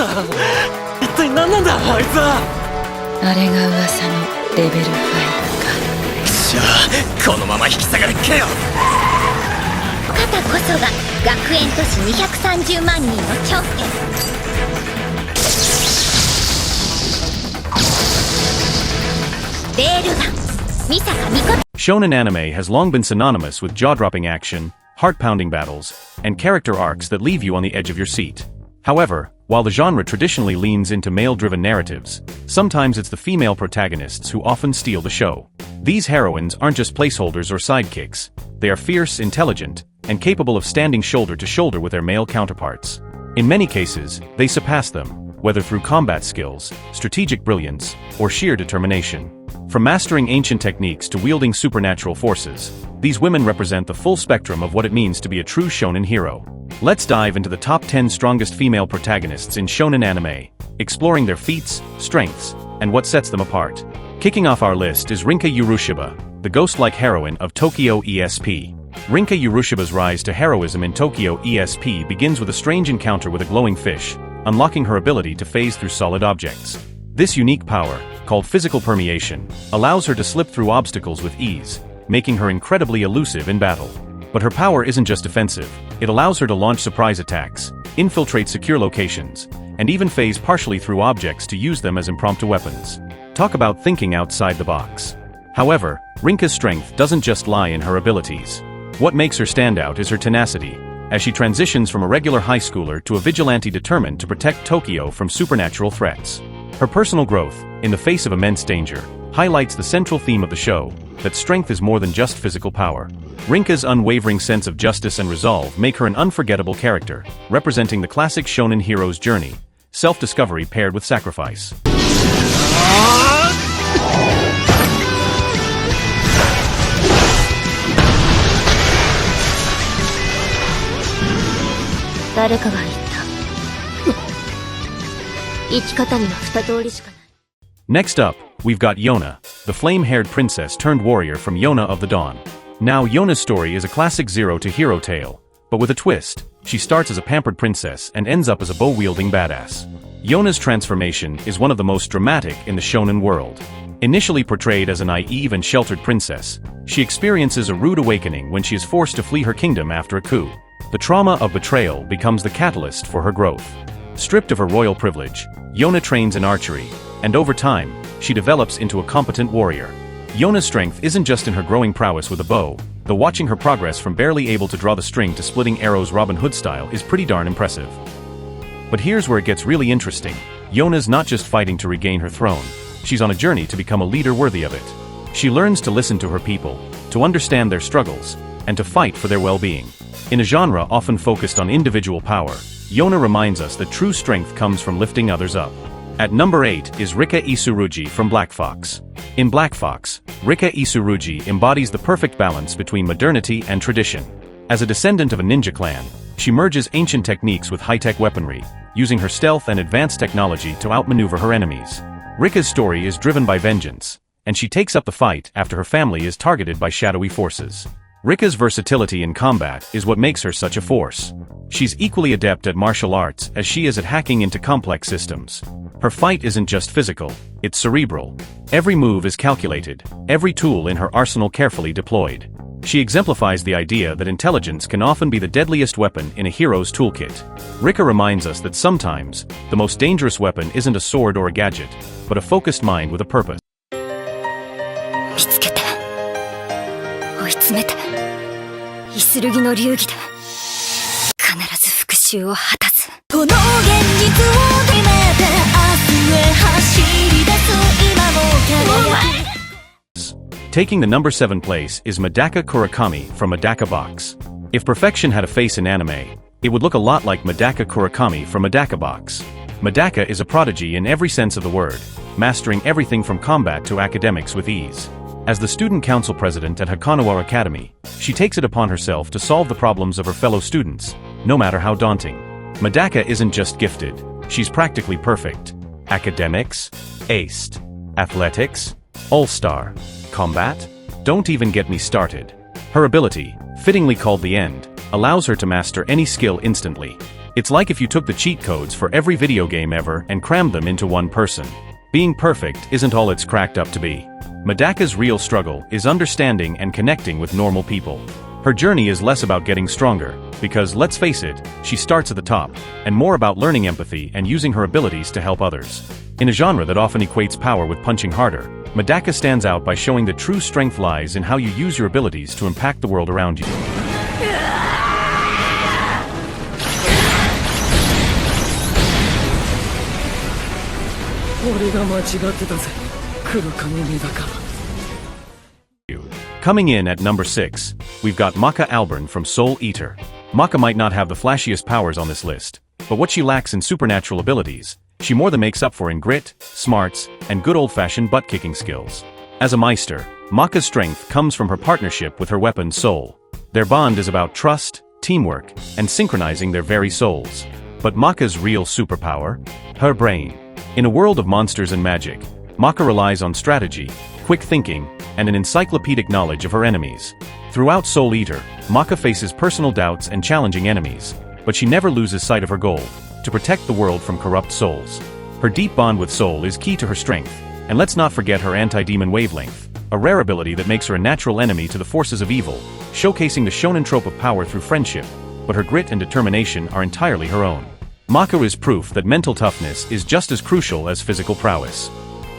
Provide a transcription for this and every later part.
さん、一体何なんだあいつは。あれが噂のレベル5か。しゃあ、このまま引き下がるっけよ。肩こそが学園都市230万人の頂点。レールガンミサカミコ。 Shonen anime has long been synonymous with jaw-dropping action, heart-pounding battles, and character arcs that leave you on the edge of your seat. However, while the genre traditionally leans into male-driven narratives, sometimes it's the female protagonists who often steal the show. These heroines aren't just placeholders or sidekicks. They are fierce, intelligent, and capable of standing shoulder to shoulder with their male counterparts. In many cases, they surpass them, whether through combat skills, strategic brilliance, or sheer determination. From mastering ancient techniques to wielding supernatural forces, these women represent the full spectrum of what it means to be a true shonen hero. Let's dive into the top 10 strongest female protagonists in shonen anime, exploring their feats, strengths, and what sets them apart. Kicking off our list is Rinka Urushiba, the ghost-like heroine of Tokyo ESP. Rinka Urushiba's rise to heroism in Tokyo ESP begins with a strange encounter with a glowing fish, unlocking her ability to phase through solid objects. This unique power, called physical permeation, allows her to slip through obstacles with ease, making her incredibly elusive in battle. But her power isn't just defensive, it allows her to launch surprise attacks, infiltrate secure locations, and even phase partially through objects to use them as impromptu weapons. Talk about thinking outside the box. However, Rinka's strength doesn't just lie in her abilities. What makes her stand out is her tenacity, as she transitions from a regular high schooler to a vigilante determined to protect Tokyo from supernatural threats. Her personal growth, in the face of immense danger, highlights the central theme of the show, that strength is more than just physical power. Rinka's unwavering sense of justice and resolve make her an unforgettable character, representing the classic shonen hero's journey, self-discovery paired with sacrifice. Next up, we've got Yona, the flame-haired princess turned warrior from Yona of the Dawn. Now, Yona's story is a classic zero-to-hero tale, but with a twist. She starts as a pampered princess and ends up as a bow-wielding badass. Yona's transformation is one of the most dramatic in the shonen world. Initially portrayed as a naive and sheltered princess, she experiences a rude awakening when she is forced to flee her kingdom after a coup. The trauma of betrayal becomes the catalyst for her growth. Stripped of her royal privilege, Yona trains in archery, and over time, she develops into a competent warrior. Yona's strength isn't just in her growing prowess with a bow, though watching her progress from barely able to draw the string to splitting arrows Robin Hood style is pretty darn impressive. But here's where it gets really interesting. Yona's not just fighting to regain her throne, she's on a journey to become a leader worthy of it. She learns to listen to her people, to understand their struggles, and to fight for their well-being. In a genre often focused on individual power, Yona reminds us that true strength comes from lifting others up. At number 8 is Rika Isurugi from Black Fox. In Black Fox, Rika Isurugi embodies the perfect balance between modernity and tradition. As a descendant of a ninja clan, she merges ancient techniques with high-tech weaponry, using her stealth and advanced technology to outmaneuver her enemies. Rika's story is driven by vengeance, and she takes up the fight after her family is targeted by shadowy forces. Rika's versatility in combat is what makes her such a force. She's equally adept at martial arts as she is at hacking into complex systems. Her fight isn't just physical, it's cerebral. Every move is calculated, every tool in her arsenal carefully deployed. She exemplifies the idea that intelligence can often be the deadliest weapon in a hero's toolkit. Rika reminds us that sometimes, the most dangerous weapon isn't a sword or a gadget, but a focused mind with a purpose. Taking the number 7 place is Medaka Kurakami from Medaka Box. If perfection had a face in anime, it would look a lot like Medaka Kurakami from Medaka Box. Medaka is a prodigy in every sense of the word, mastering everything from combat to academics with ease. As the student council president at Hakanoa Academy, she takes it upon herself to solve the problems of her fellow students, no matter how daunting. Medaka isn't just gifted, she's practically perfect. Academics? Aced. Athletics? All-star. Combat? Don't even get me started. Her ability, fittingly called the End, allows her to master any skill instantly. It's like if you took the cheat codes for every video game ever and crammed them into one person. Being perfect isn't all it's cracked up to be. Medaka's real struggle is understanding and connecting with normal people. Her journey is less about getting stronger, because let's face it, she starts at the top, and more about learning empathy and using her abilities to help others. In a genre that often equates power with punching harder, Medaka stands out by showing that true strength lies in how you use your abilities to impact the world around you. Coming in at number 6, we've got Maka Alburn from Soul Eater. Maka might not have the flashiest powers on this list, but what she lacks in supernatural abilities, she more than makes up for in grit, smarts, and good old-fashioned butt-kicking skills. As a Meister, Maka's strength comes from her partnership with her weapon Soul. Their bond is about trust, teamwork, and synchronizing their very souls. But Maka's real superpower? Her brain. In a world of monsters and magic, Maka relies on strategy, quick thinking, and an encyclopedic knowledge of her enemies. Throughout Soul Eater, Maka faces personal doubts and challenging enemies, but she never loses sight of her goal, to protect the world from corrupt souls. Her deep bond with Soul is key to her strength, and let's not forget her anti-demon wavelength, a rare ability that makes her a natural enemy to the forces of evil, showcasing the shonen trope of power through friendship, but her grit and determination are entirely her own. Maka is proof that mental toughness is just as crucial as physical prowess.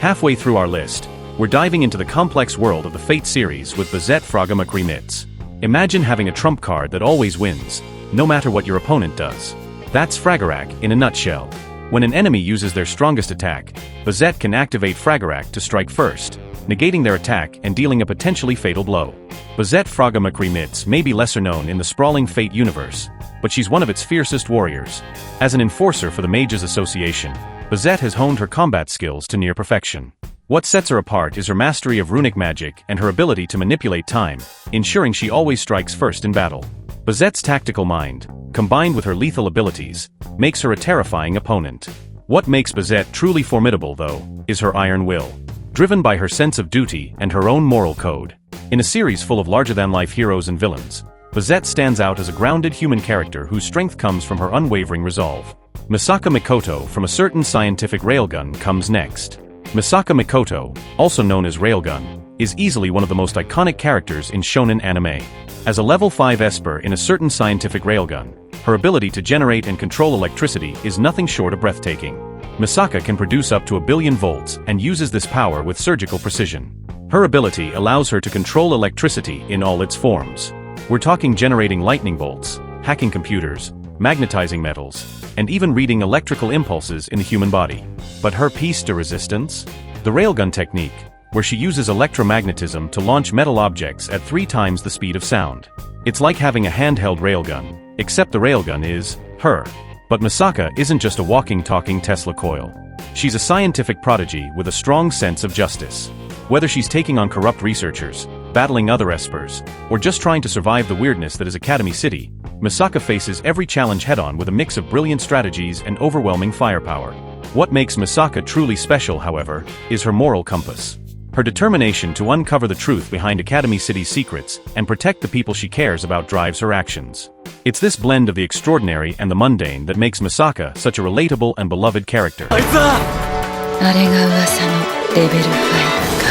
Halfway through our list, we're diving into the complex world of the Fate series with Bazette Fragama. Imagine having a trump card that always wins, no matter what your opponent does. That's Fragarak in a nutshell. When an enemy uses their strongest attack, Bazette can activate Fragarak to strike first, negating their attack and dealing a potentially fatal blow. Bazette Fragama may be lesser known in the sprawling Fate universe, but she's one of its fiercest warriors. As an enforcer for the Mages Association, Bazette has honed her combat skills to near perfection. What sets her apart is her mastery of runic magic and her ability to manipulate time, ensuring she always strikes first in battle. Bazette's tactical mind, combined with her lethal abilities, makes her a terrifying opponent. What makes Bazette truly formidable, though, is her iron will. Driven by her sense of duty and her own moral code. In a series full of larger-than-life heroes and villains, Bazette stands out as a grounded human character whose strength comes from her unwavering resolve. Misaka Mikoto from a certain scientific railgun comes next. Misaka Mikoto, also known as Railgun, is easily one of the most iconic characters in shonen anime. As a level 5 Esper in a certain scientific railgun, her ability to generate and control electricity is nothing short of breathtaking. Misaka can produce up to 1 billion volts and uses this power with surgical precision. Her ability allows her to control electricity in all its forms. We're talking generating lightning bolts, hacking computers, magnetizing metals, and even reading electrical impulses in the human body. But her piece de resistance? The railgun technique, where she uses electromagnetism to launch metal objects at 3 times the speed of sound. It's like having a handheld railgun, except the railgun is her. But Misaka isn't just a walking, talking Tesla coil. She's a scientific prodigy with a strong sense of justice. Whether she's taking on corrupt researchers, battling other Espers, or just trying to survive the weirdness that is Academy City, Misaka faces every challenge head-on with a mix of brilliant strategies and overwhelming firepower. What makes Misaka truly special, however, is her moral compass. Her determination to uncover the truth behind Academy City's secrets and protect the people she cares about drives her actions. It's this blend of the extraordinary and the mundane that makes Misaka such a relatable and beloved character. あれが噂のレベル5か。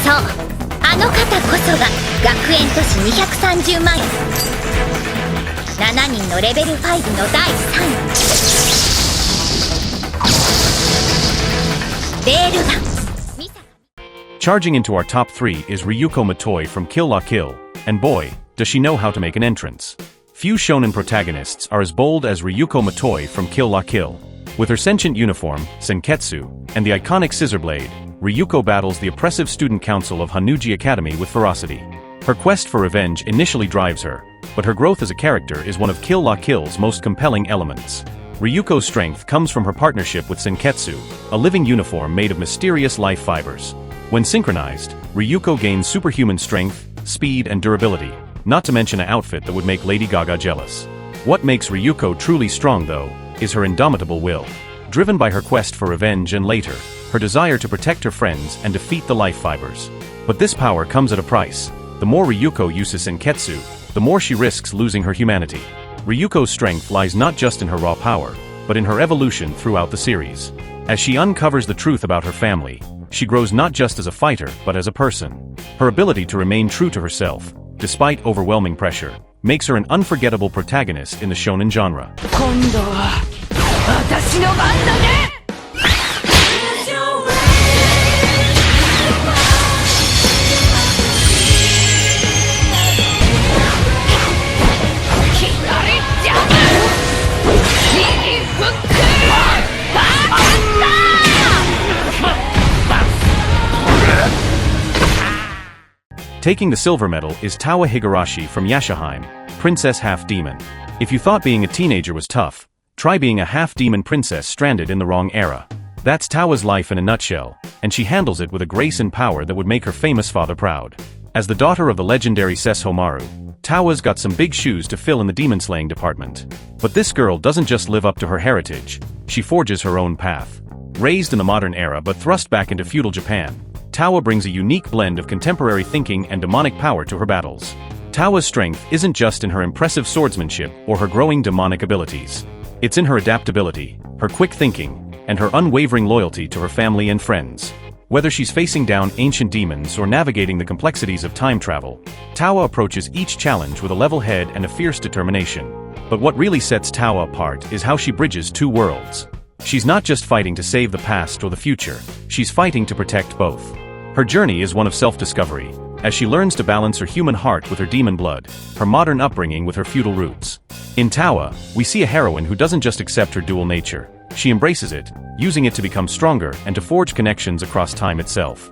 そうあの方こそが学園都市230万円7人のレベル5の第3位レールガン Charging into our top 3 is Ryuko Matoi from Kill la Kill, and boy, does she know how to make an entrance. Few shonen protagonists are as bold as Ryuko Matoi from Kill la Kill. With her sentient uniform, Senketsu, and the iconic scissor blade, Ryuko battles the oppressive student council of Hanuji Academy with ferocity. Her quest for revenge initially drives her, but her growth as a character is one of Kill la Kill's most compelling elements. Ryuko's strength comes from her partnership with Senketsu, a living uniform made of mysterious life fibers. When synchronized, Ryuko gains superhuman strength, speed, and durability, not to mention an outfit that would make Lady Gaga jealous. What makes Ryuko truly strong, though, is her indomitable will. Driven by her quest for revenge and later, her desire to protect her friends and defeat the life fibers. But this power comes at a price. The more Ryuko uses Senketsu, the more she risks losing her humanity. Ryuko's strength lies not just in her raw power, but in her evolution throughout the series. As she uncovers the truth about her family, she grows not just as a fighter but as a person. Her ability to remain true to herself, despite overwhelming pressure, makes her an unforgettable protagonist in the shonen genre. Taking the silver medal is Tawa Higurashi from Yashaheim, Princess Half-Demon. If you thought being a teenager was tough, try being a half-demon princess stranded in the wrong era. That's Tawa's life in a nutshell, and she handles it with a grace and power that would make her famous father proud. As the daughter of the legendary Homaru, Tawa's got some big shoes to fill in the demon-slaying department. But this girl doesn't just live up to her heritage, she forges her own path. Raised in the modern era but thrust back into feudal Japan, Tawa brings a unique blend of contemporary thinking and demonic power to her battles. Tawa's strength isn't just in her impressive swordsmanship or her growing demonic abilities. It's in her adaptability, her quick thinking, and her unwavering loyalty to her family and friends. Whether she's facing down ancient demons or navigating the complexities of time travel, Tawa approaches each challenge with a level head and a fierce determination. But what really sets Tawa apart is how she bridges two worlds. She's not just fighting to save the past or the future, she's fighting to protect both. Her journey is one of self-discovery, as she learns to balance her human heart with her demon blood, her modern upbringing with her feudal roots. In Tawa, we see a heroine who doesn't just accept her dual nature, she embraces it, using it to become stronger and to forge connections across time itself.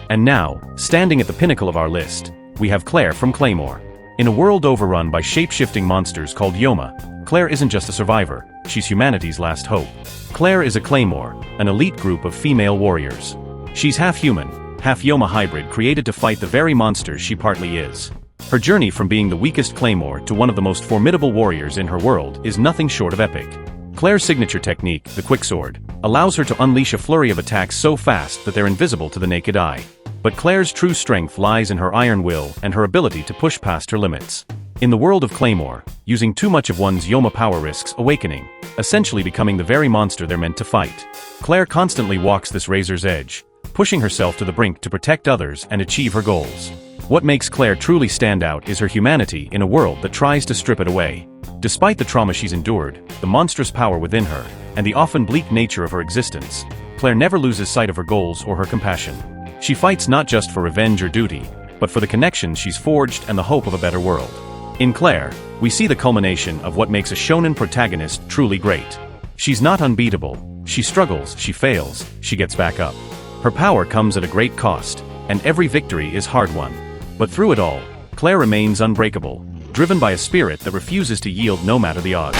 And now, standing at the pinnacle of our list, we have Claire from Claymore. In a world overrun by shape-shifting monsters called Yoma, Claire isn't just a survivor, she's humanity's last hope. Claire is a Claymore, an elite group of female warriors. She's half-human, half-Yoma hybrid created to fight the very monsters she partly is. Her journey from being the weakest Claymore to one of the most formidable warriors in her world is nothing short of epic. Claire's signature technique, the quicksword, allows her to unleash a flurry of attacks so fast that they're invisible to the naked eye. But Claire's true strength lies in her iron will and her ability to push past her limits. In the world of Claymore, using too much of one's Yoma power risks awakening, essentially becoming the very monster they're meant to fight. Claire constantly walks this razor's edge, pushing herself to the brink to protect others and achieve her goals. What makes Claire truly stand out is her humanity in a world that tries to strip it away. Despite the trauma she's endured, the monstrous power within her, and the often bleak nature of her existence, Claire never loses sight of her goals or her compassion. She fights not just for revenge or duty, but for the connections she's forged and the hope of a better world. In Claire, we see the culmination of what makes a shonen protagonist truly great. She's not unbeatable, she struggles, she fails, she gets back up. Her power comes at a great cost, and every victory is hard-won. But through it all, Claire remains unbreakable, driven by a spirit that refuses to yield no matter the odds.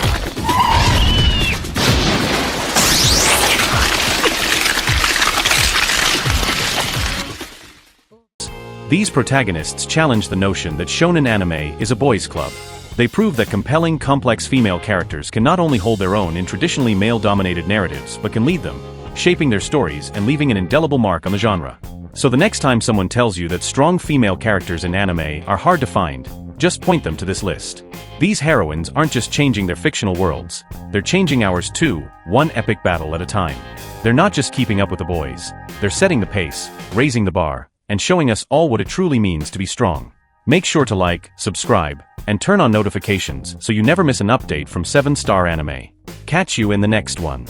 These protagonists challenge the notion that shonen anime is a boys' club. They prove that compelling, complex female characters can not only hold their own in traditionally male-dominated narratives but can lead them, shaping their stories and leaving an indelible mark on the genre. So the next time someone tells you that strong female characters in anime are hard to find, just point them to this list. These heroines aren't just changing their fictional worlds, they're changing ours too, one epic battle at a time. They're not just keeping up with the boys, they're setting the pace, raising the bar, and showing us all what it truly means to be strong. Make sure to like, subscribe, and turn on notifications so you never miss an update from 7-Star Anime. Catch you in the next one.